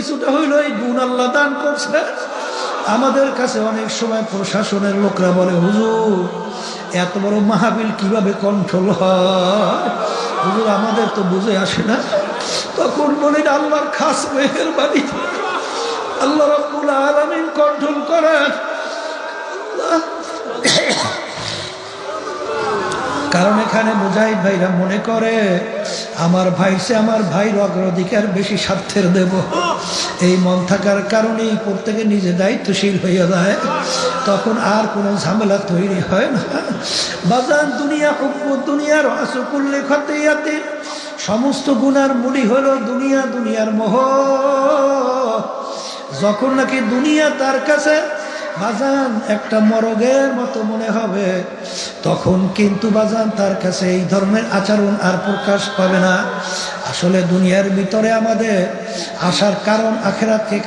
কিছুটা হইল এই গুণ আল্লাহ দান করছে। আমাদের কাছে অনেক সময় প্রশাসনের লোকরা বলে, হুজুর এত বড় মাহফিল কিভাবে কন্ট্রোল হয়? হুজুর আমাদের তো বুঝে আসে না। তখন বলেন আল্লাহর খাস মেহেরবানি, আল্লাহ রাব্বুল আলামিন কন্ট্রোল করেন। কারণ এখানে মুজাহিদ ভাইরা মনে করে আমার ভাইয়ের অগ্রাধিকার বেশি স্বার্থের দেব, এই মন থাকার কারণেই প্রত্যেকে নিজে দায়িত্বশীল হয়ে যায়, তখন আর কোনো ঝামেলা তৈরি হয় না। বাজান দুনিয়া হুব্বু দুনিয়ার আসকুল্লি খতিয়াতি, সমস্ত গুনার মূলই হলো দুনিয়া, দুনিয়ার মোহ। যখন নাকি দুনিয়া তার কাছে বাজান একটা মরগের মতো মনে হবে, তখন কিন্তু বাজান তার কাছে এই ধরনের আচরণ আর প্রকাশ পাবে না। আসলে দুনিয়ার ভিতরে আমাদের আসার কারণ আখিরাতকে